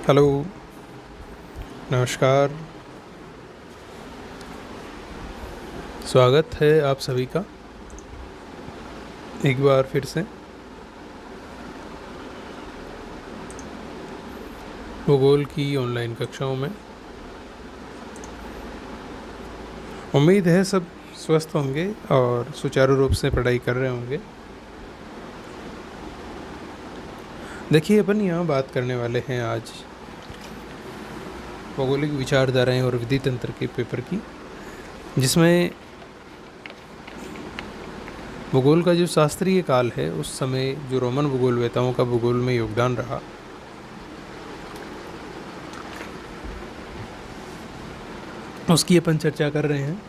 Hello, नमस्कार। स्वागत है आप सभी का एक बार फिर से भूगोल की ऑनलाइन कक्षाओं में। उम्मीद है सब स्वस्थ होंगे और सुचारू रूप से पढ़ाई कर रहे होंगे। देखिए, अपन यहाँ बात करने वाले हैं आज भौगोलिक विचारधाराएं और विधि तंत्र के पेपर की, जिसमें भूगोल का जो शास्त्रीय काल है उस समय जो रोमन भूगोलवेताओं का भूगोल में योगदान रहा, उसकी अपन चर्चा कर रहे हैं।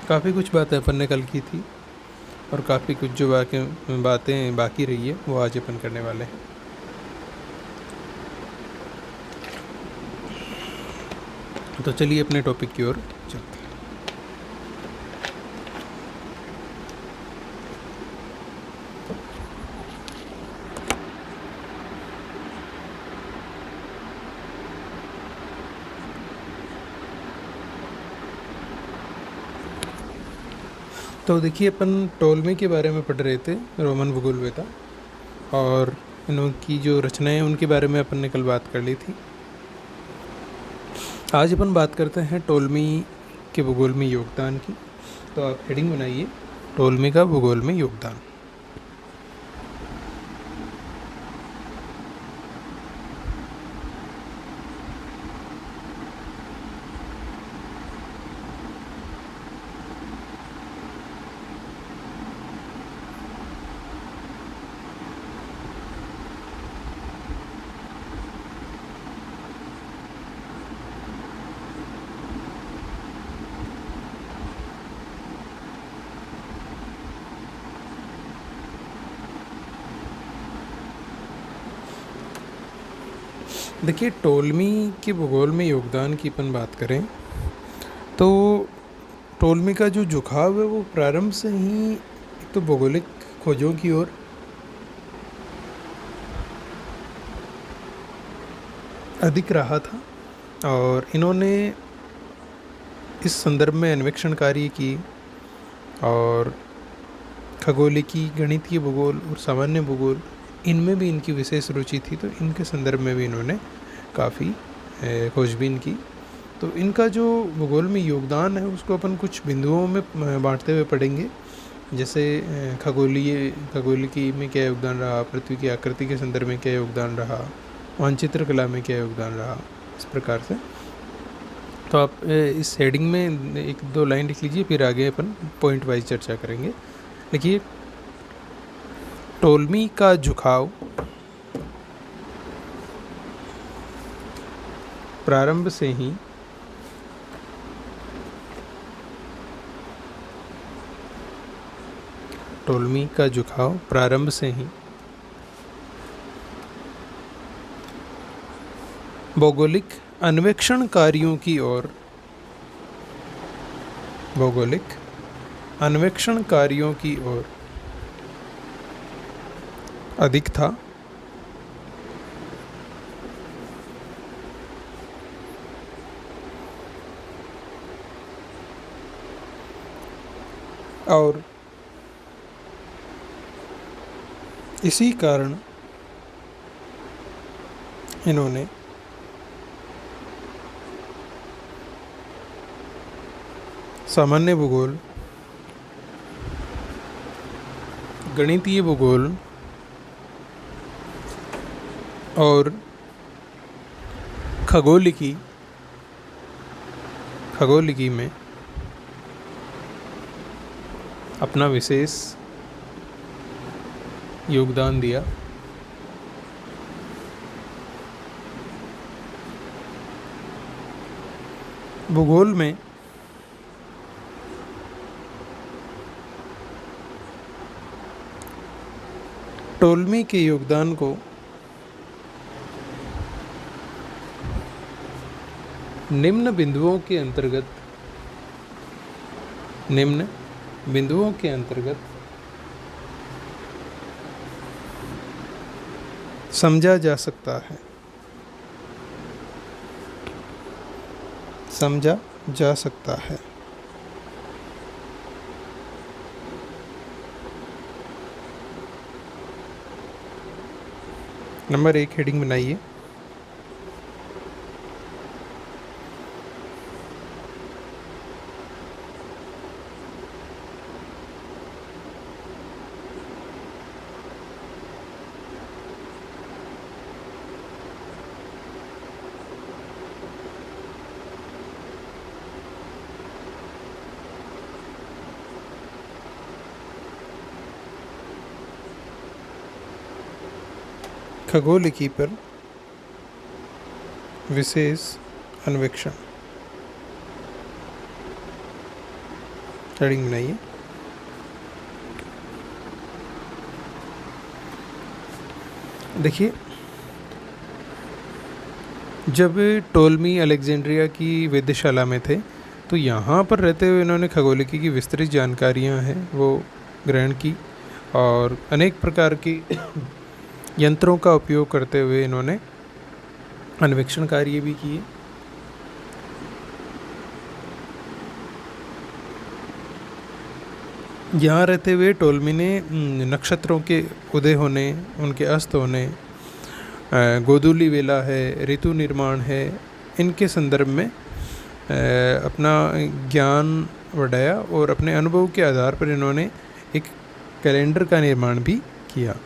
काफ़ी कुछ बातें अपन ने कल की थी और काफ़ी कुछ जो बातें बाकी रही है वो आज अपन करने वाले हैं। तो चलिए अपने टॉपिक की ओर चलते हैं। तो देखिए, अपन टोलमी के बारे में पढ़ रहे थे, रोमन भूगोलवेता, और इनकी जो रचनाएं हैं उनके बारे में अपन ने कल बात कर ली थी। आज अपन बात करते हैं टोलमी के भूगोल में योगदान की। तो आप हेडिंग बनाइए, टोलमी का भूगोल में योगदान। देखिए, टोलमी के भूगोल में योगदान की अपन बात करें तो टोलमी का जो झुकाव है वो प्रारंभ से ही एक तो भौगोलिक खोजों की ओर अधिक रहा था, और इन्होंने इस संदर्भ में अन्वेषण कार्य की और खगोलिकी, गणितीय भूगोल और सामान्य भूगोल, इनमें भी इनकी विशेष रुचि थी। तो इनके संदर्भ में भी इन्होंने काफ़ी खोजबीन की। तो इनका जो भूगोल में योगदान है उसको अपन कुछ बिंदुओं में बांटते हुए पढ़ेंगे। जैसे खगोलिकी में क्या योगदान रहा, पृथ्वी की आकृति के संदर्भ में क्या योगदान रहा, मानचित्र कला में क्या योगदान रहा, इस प्रकार से। तो आप इस हेडिंग में एक दो लाइन लिख लीजिए, फिर आगे अपन पॉइंट वाइज चर्चा करेंगे। देखिए, टोलमी का झुकाव प्रारंभ से ही भौगोलिक अन्वेषण कार्यों की ओर अधिक था, और इसी कारण इन्होंने सामान्य भूगोल, गणितीय भूगोल और खगोलिकी में अपना विशेष योगदान दिया। भूगोल में टोलमी के योगदान को निम्न बिंदुओं के अंतर्गत समझा जा सकता है, समझा जा सकता है। नंबर 1 हेडिंग बनाइए। खगोलिकी पर विशेष अन्वेषण। हेडिंग बनाइए। देखिए, जब टोलमी अलेक्जेंड्रिया की वेधशाला में थे तो यहाँ पर रहते हुए इन्होंने खगोलिकी की विस्तृत जानकारियाँ हैं वो ग्रहण की, और अनेक प्रकार की यंत्रों का उपयोग करते हुए इन्होंने अन्वेषण कार्य भी किए। यहाँ रहते हुए टोलमी ने नक्षत्रों के उदय होने, उनके अस्त होने, गोधूली वेला है, ऋतु निर्माण है, इनके संदर्भ में अपना ज्ञान बढ़ाया और अपने अनुभव के आधार पर इन्होंने एक कैलेंडर का निर्माण भी किया।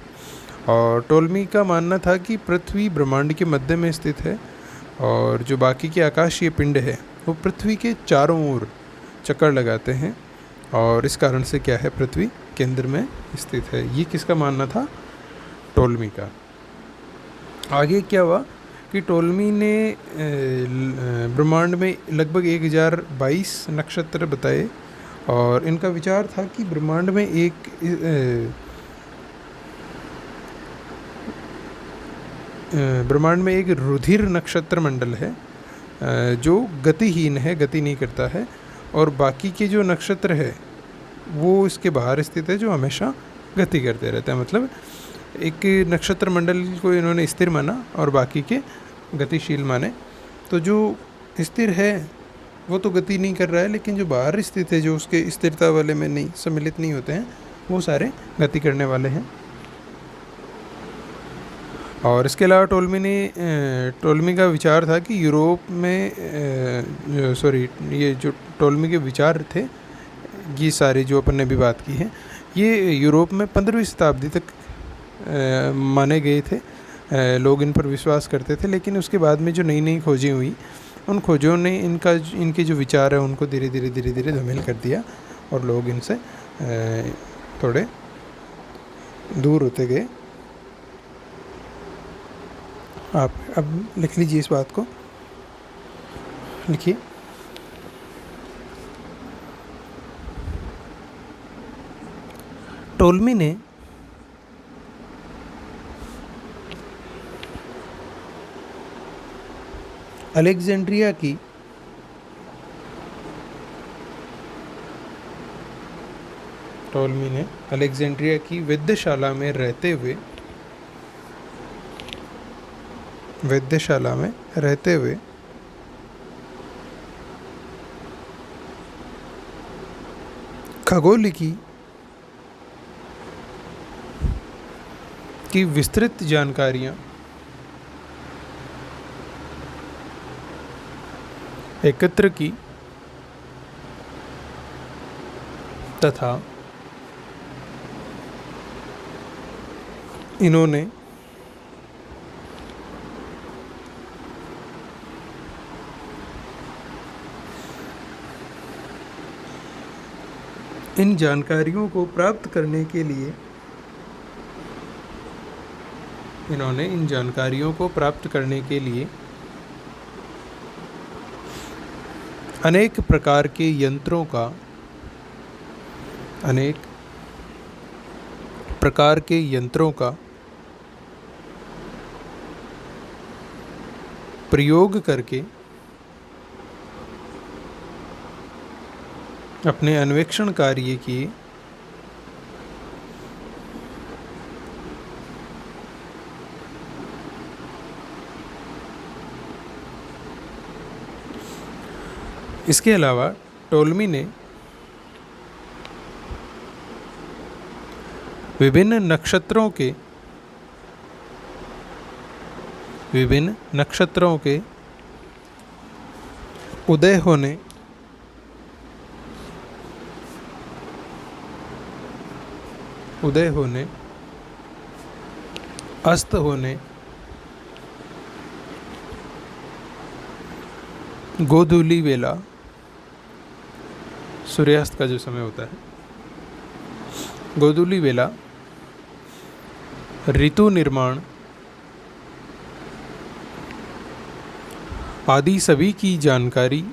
और टोलमी का मानना था कि पृथ्वी ब्रह्मांड के मध्य में स्थित है और जो बाकी के आकाशीय पिंड है वो पृथ्वी के चारों ओर चक्कर लगाते हैं, और इस कारण से क्या है, पृथ्वी केंद्र में स्थित है। ये किसका मानना था? टोलमी का। आगे क्या हुआ कि टोलमी ने ब्रह्मांड में लगभग 1022 नक्षत्र बताए, और इनका विचार था कि ब्रह्मांड में एक रुधिर नक्षत्र मंडल है जो गतिहीन है, गति नहीं करता है, और बाकी के जो नक्षत्र है वो इसके बाहर स्थित है जो हमेशा गति करते रहते हैं। मतलब एक नक्षत्र मंडल को इन्होंने स्थिर माना और बाकी के गतिशील माने। तो जो स्थिर है वो तो गति नहीं कर रहा है, लेकिन जो बाहर स्थित है, जो उसके स्थिरता वाले में नहीं सम्मिलित नहीं होते हैं, वो सारे गति करने वाले हैं। और इसके अलावा टोलमी का विचार था कि यूरोप में ये जो टोलमी के विचार थे, ये सारे जो अपन ने भी बात की है, ये यूरोप में 15वीं शताब्दी तक माने गए थे। लोग इन पर विश्वास करते थे, लेकिन उसके बाद में जो नई नई खोजें हुई, उन खोजों ने इनके जो विचार है उनको धीरे धीरे धूमिल कर दिया और लोग इनसे थोड़े दूर होते गए। आप अब लिख लीजिए इस बात को, लिखिए। टोलमी ने अलेक्जेंड्रिया की वेधशाला में रहते हुए खगोलिकी की विस्तृत जानकारियाँ एकत्र की तथा इन्होंने इन जानकारियों को प्राप्त करने के लिए अनेक प्रकार के यंत्रों का प्रयोग करके अपने अन्वेषण कार्य की इसके अलावा टोल्मी ने विभिन्न नक्षत्रों के उदय होने, अस्त होने, गोधूली वेला, सूर्यास्त का जो समय होता है, गोधूली वेला, ऋतु निर्माण आदि सभी की जानकारी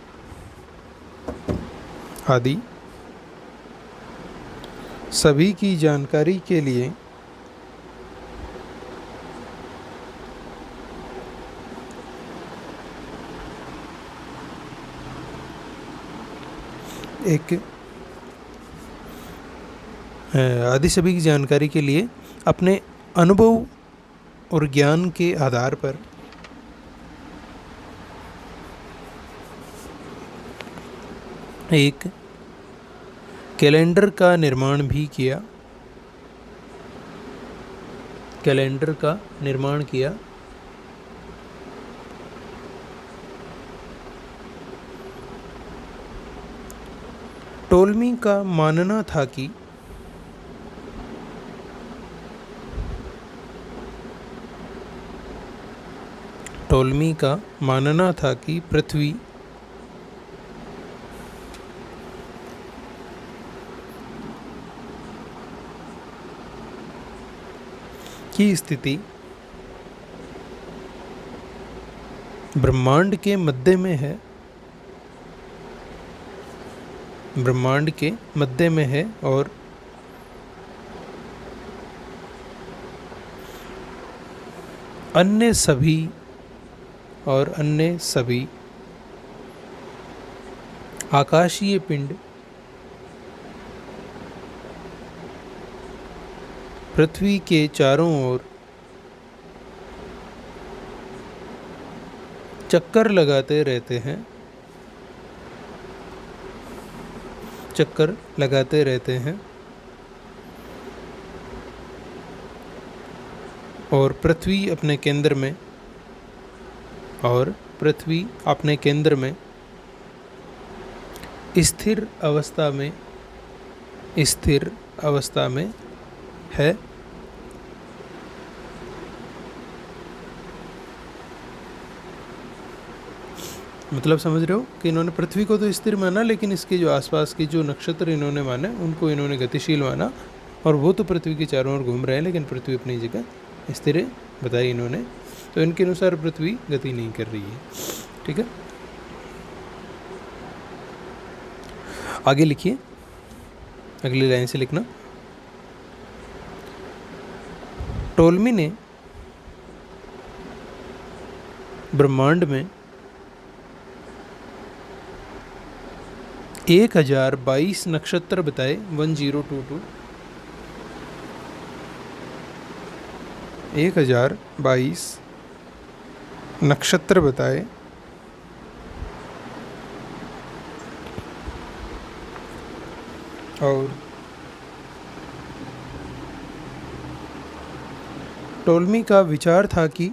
के लिए अपने अनुभव और ज्ञान के आधार पर एक कैलेंडर का निर्माण किया। टोल्मी का मानना था कि पृथ्वी की स्थिति ब्रह्मांड के मध्य में है और अन्य सभी आकाशीय पिंड पृथ्वी के चारों ओर चक्कर लगाते रहते हैं और पृथ्वी अपने केंद्र में स्थिर अवस्था में है। मतलब समझ रहे हो कि इन्होंने पृथ्वी को तो स्थिर माना, लेकिन इसके जो आसपास के जो नक्षत्र इन्होंने माने उनको इन्होंने गतिशील माना, और वो तो पृथ्वी के चारों ओर घूम रहे हैं, लेकिन पृथ्वी अपनी जगह स्थिर बताई इन्होंने। तो इनके अनुसार पृथ्वी गति नहीं कर रही है। ठीक है, आगे लिखिए, अगली लाइन से लिखना। टोल्मी ने ब्रह्मांड में 1022 नक्षत्र बताए, 1022 1022 नक्षत्र बताए, और टोल्मी का विचार था कि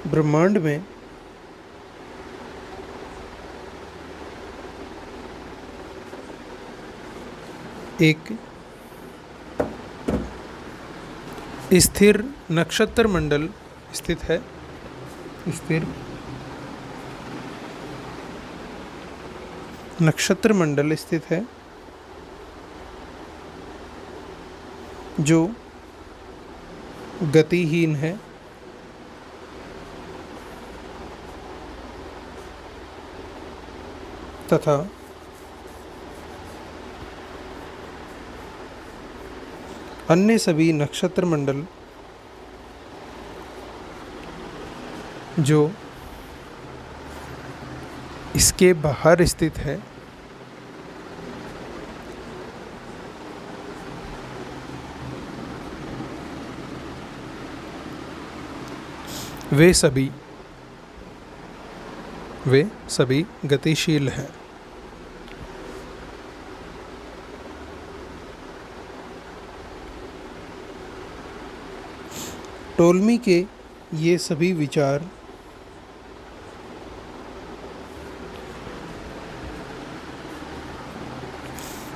ब्रह्मांड में एक स्थिर नक्षत्र मंडल स्थित है, स्थिर नक्षत्र मंडल स्थित है जो गतिहीन है तथा अन्य सभी नक्षत्र मंडल जो इसके बाहर स्थित है वे सभी गतिशील हैं। टोल्मी के ये सभी विचार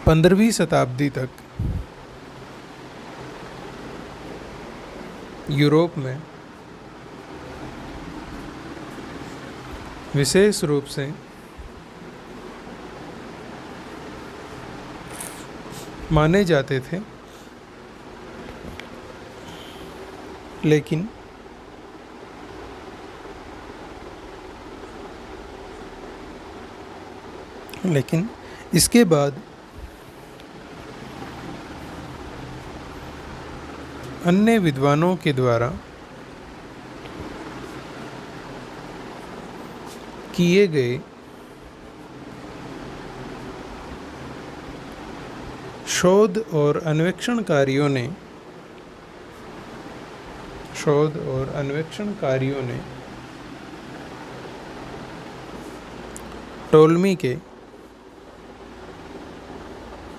पंद्रहवीं शताब्दी तक यूरोप में विशेष रूप से माने जाते थे, लेकिन इसके बाद अन्य विद्वानों के द्वारा किए गए शोध और अन्वेषण कार्यों ने टोल्मी के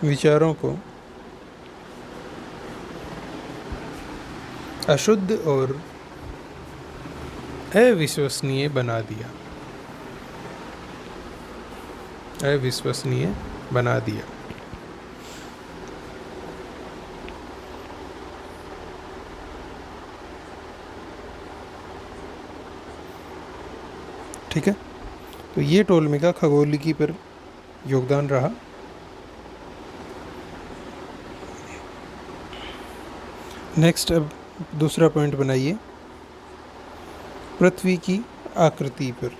विचारों को अशुद्ध और अविश्वसनीय बना दिया। ठीक है, तो ये टोल्मी का खगोलिकी पर योगदान रहा। नेक्स्ट, अब दूसरा पॉइंट बनाइए, पृथ्वी की आकृति पर।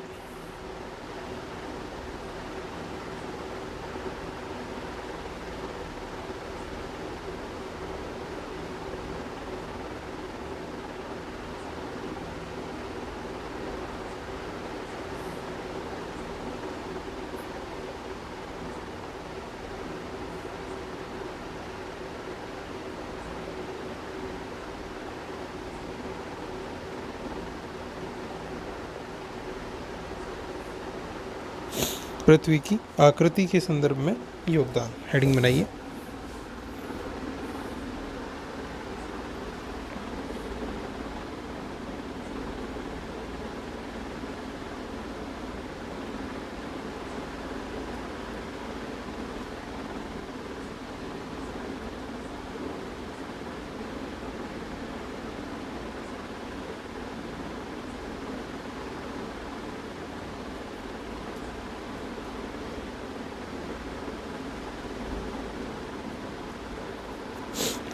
पृथ्वी की आकृति के संदर्भ में योगदान, हेडिंग बनाइए।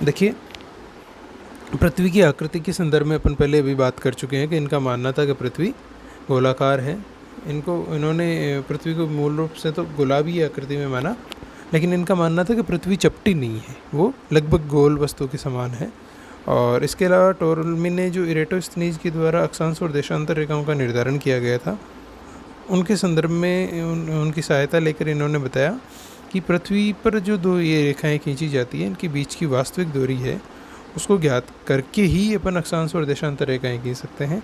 देखिए, पृथ्वी की आकृति के संदर्भ में अपन पहले अभी बात कर चुके हैं कि इनका मानना था कि पृथ्वी गोलाकार है। इन्होंने पृथ्वी को मूल रूप से तो गुलाबी आकृति में माना, लेकिन इनका मानना था कि पृथ्वी चपटी नहीं है, वो लगभग गोल वस्तु के समान है। और इसके अलावा टोल्मी ने जो इरेटोस्थनीज के द्वारा अक्षांश और देशांतर रेखाओं का निर्धारण किया गया था, उनके संदर्भ में उनकी सहायता लेकर इन्होंने बताया कि पृथ्वी पर जो दो ये रेखाएं खींची जाती हैं, इनके बीच की वास्तविक दूरी है, उसको ज्ञात करके ही अपन अक्षांश और देशांतर रेखाएं खींच सकते हैं।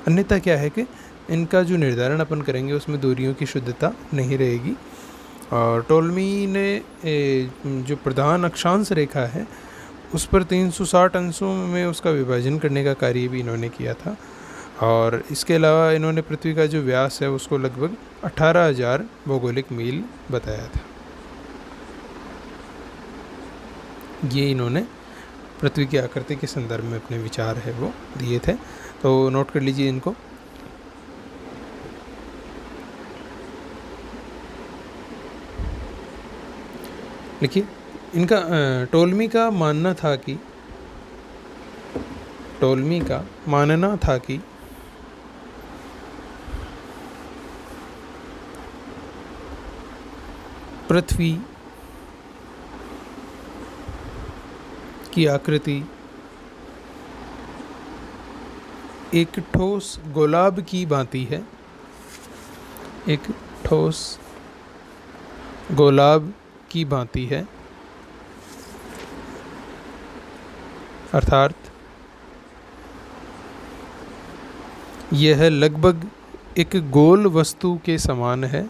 अन्यथा क्या है कि इनका जो निर्धारण अपन करेंगे उसमें दूरियों की शुद्धता नहीं रहेगी। और टोल्मी ने जो प्रधान अक्षांश रेखा है उस पर 360 अंशों में उसका विभाजन करने का कार्य भी इन्होंने किया था। और इसके अलावा इन्होंने पृथ्वी का जो व्यास है उसको लगभग 18,000 भौगोलिक मील बताया था। ये इन्होंने पृथ्वी की आकृति के संदर्भ में अपने विचार है वो दिए थे, तो नोट कर लीजिए इनको। देखिए, इनका टोल्मी का मानना था कि पृथ्वी की आकृति एक ठोस गुलाब की भांति है, एक ठोस गुलाब की भांति है, अर्थात यह लगभग एक गोल वस्तु के समान है।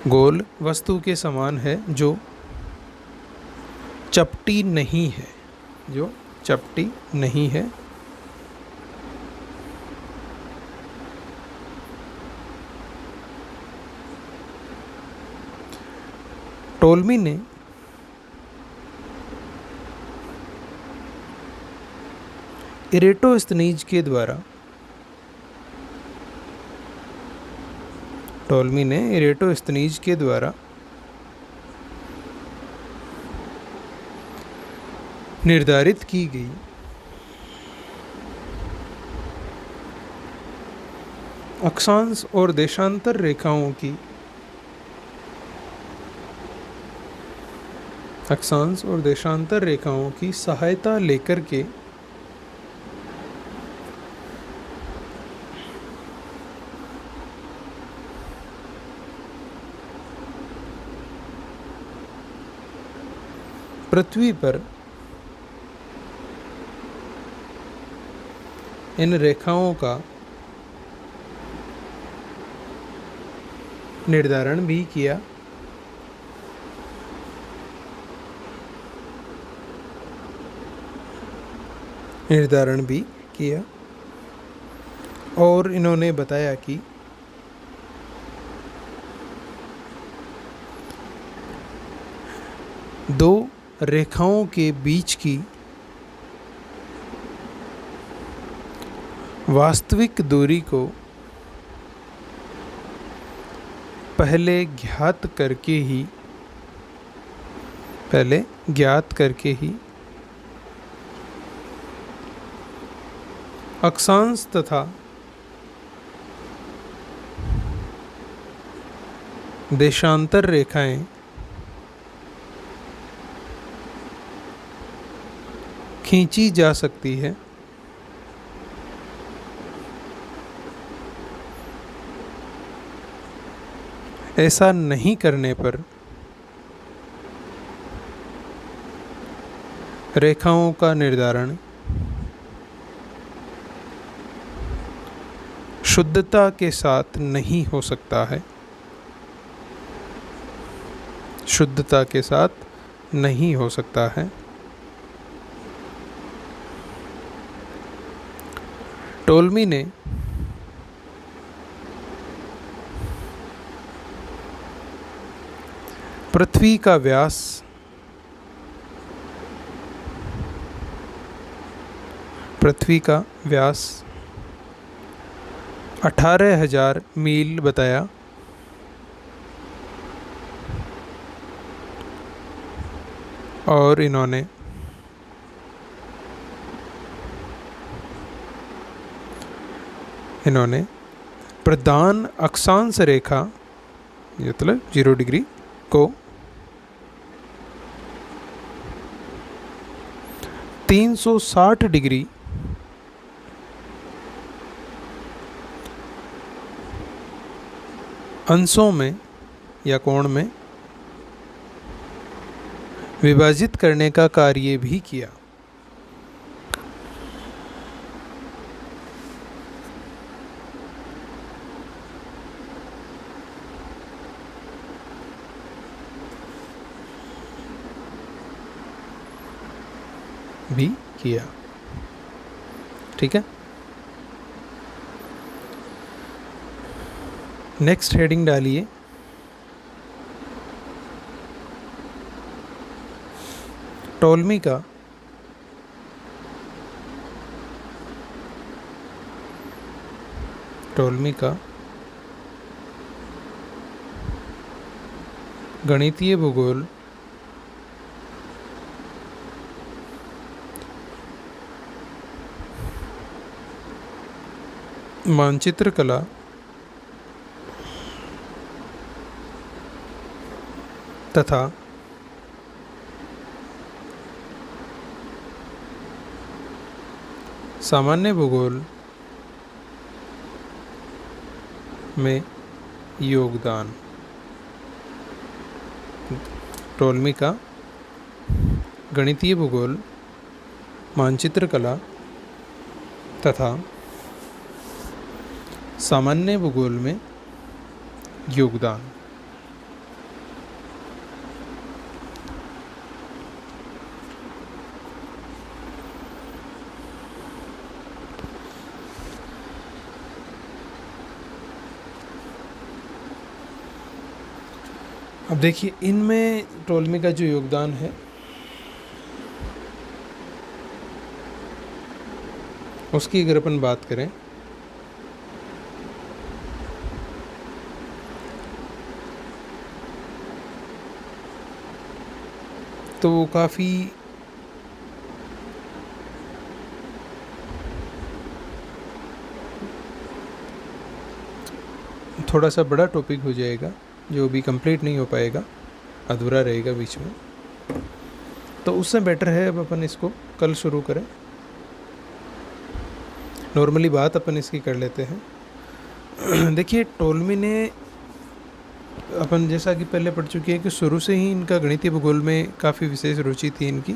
गोल वस्तु के समान है जो चपटी नहीं है, जो चपटी नहीं है। टोल्मी ने इरेटोस्थनीज के द्वारा टोल्मी ने इरेटोस्थनीज के द्वारा निर्धारित की गई अक्षांश और देशांतर रेखाओं की सहायता लेकर के पृथ्वी पर इन रेखाओं का निर्धारण भी किया। और इन्होंने बताया कि दो रेखाओं के बीच की वास्तविक दूरी को पहले ज्ञात करके ही अक्षांश तथा देशांतर रेखाएं खींची जा सकती है। ऐसा नहीं करने पर रेखाओं का निर्धारण शुद्धता के साथ नहीं हो सकता है। टोल्मी ने पृथ्वी का व्यास 18,000 मील बताया। और इन्होंने प्रधान अक्षांश रेखा मतलब 0 डिग्री को 360 डिग्री अंशों में या कोण में विभाजित करने का कार्य भी किया। ठीक है। नेक्स्ट हेडिंग डालिए टोल्मी का गणितीय भूगोल मानचित्र कला तथा सामान्य भूगोल में योगदान। टोल्मी का गणितीय भूगोल मानचित्र कला तथा सामान्य भूगोल में योगदान। अब देखिए, इनमें टोलमी का जो योगदान है उसकी अगर अपन बात करें तो वो काफ़ी थोड़ा सा बड़ा टॉपिक हो जाएगा, जो भी कंप्लीट नहीं हो पाएगा, अधूरा रहेगा बीच में। तो उससे बेटर है अब अपन इसको कल शुरू करें। नॉर्मली बात अपन इसकी कर लेते हैं। देखिए, टोलमी ने अपन जैसा कि पहले पढ़ चुके हैं कि शुरू से ही इनका गणितीय भूगोल में काफ़ी विशेष रुचि थी इनकी,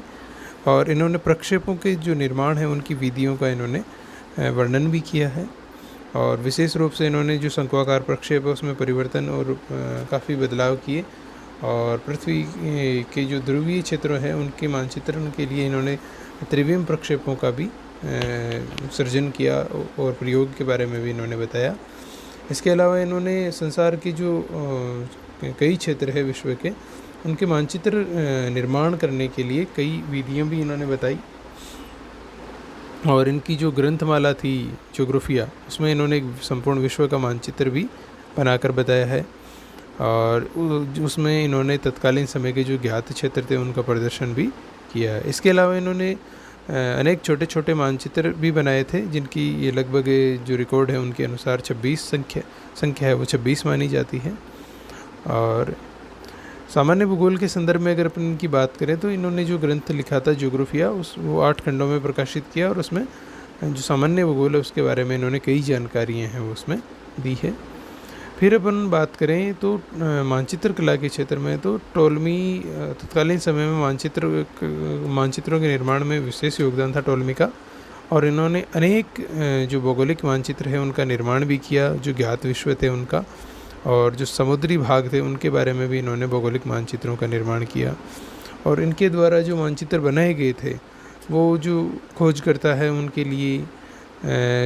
और इन्होंने प्रक्षेपों के जो निर्माण है उनकी विधियों का इन्होंने वर्णन भी किया है। और विशेष रूप से इन्होंने जो शंक्वाकार प्रक्षेप है उसमें परिवर्तन और काफ़ी बदलाव किए, और पृथ्वी के जो ध्रुवीय क्षेत्र हैं उनके मानचित्रण के लिए इन्होंने त्रिविम प्रक्षेपों का भी सृजन किया और प्रयोग के बारे में भी इन्होंने बताया। इसके अलावा इन्होंने संसार के जो कई क्षेत्र है विश्व के, उनके मानचित्र निर्माण करने के लिए कई विधियाँ भी इन्होंने बताई। और इनकी जो ग्रंथमाला थी ज्योग्राफिया, उसमें इन्होंने एक संपूर्ण विश्व का मानचित्र भी बनाकर बताया है, और उसमें इन्होंने तत्कालीन समय के जो ज्ञात क्षेत्र थे उनका प्रदर्शन भी किया है। इसके अलावा इन्होंने अनेक छोटे छोटे मानचित्र भी बनाए थे, जिनकी ये लगभग जो रिकॉर्ड है उनके अनुसार 26 संख्या है, वो 26 मानी जाती है। और सामान्य भूगोल के संदर्भ में अगर अपन इनकी बात करें तो इन्होंने जो ग्रंथ लिखा था ज्योग्राफिया, वो 8 खंडों में प्रकाशित किया, और उसमें जो सामान्य भूगोल है उसके बारे में इन्होंने कई जानकारियाँ हैं वो उसमें दी है। फिर अपन बात करें तो मानचित्र कला के क्षेत्र में, तो टोलमी तत्कालीन समय में मानचित्रों के निर्माण में विशेष योगदान था टोलमी का, और इन्होंने अनेक जो भौगोलिक मानचित्र है उनका निर्माण भी किया, जो ज्ञात विश्व थे उनका, और जो समुद्री भाग थे उनके बारे में भी इन्होंने भौगोलिक मानचित्रों का निर्माण किया। और इनके द्वारा जो मानचित्र बनाए गए थे वो जो खोजकर्ता है उनके लिए,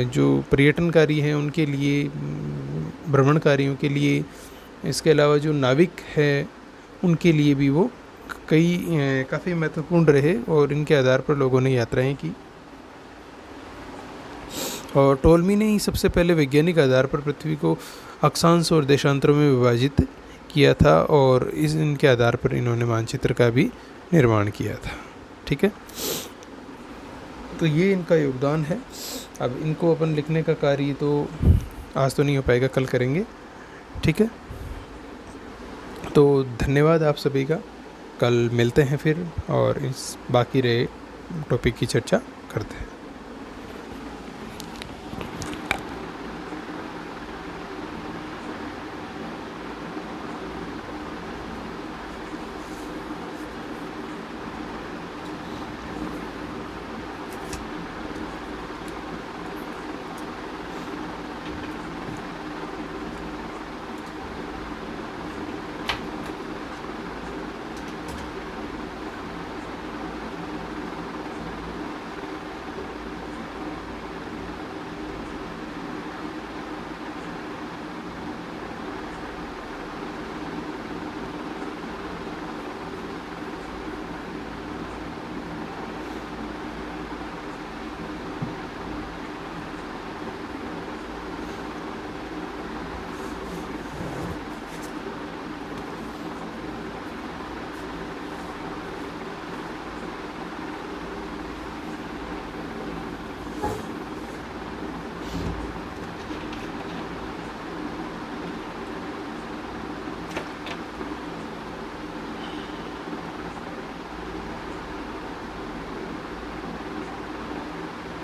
जो पर्यटनकारी हैं उनके लिए, भ्रमणकारियों के लिए, इसके अलावा जो नाविक है उनके लिए भी वो काफ़ी महत्वपूर्ण रहे, और इनके आधार पर लोगों ने यात्राएं की। और टोलमी ने ही सबसे पहले वैज्ञानिक आधार पर पृथ्वी को अक्षांश और देशांतरों में विभाजित किया था, और इनके आधार पर इन्होंने मानचित्र का भी निर्माण किया था। ठीक है, तो ये इनका योगदान है। अब इनको अपन लिखने का कार्य तो आज तो नहीं हो पाएगा, कल करेंगे। ठीक है, तो धन्यवाद आप सभी का। कल मिलते हैं फिर, और इस बाकी रहे टॉपिक की चर्चा करते हैं।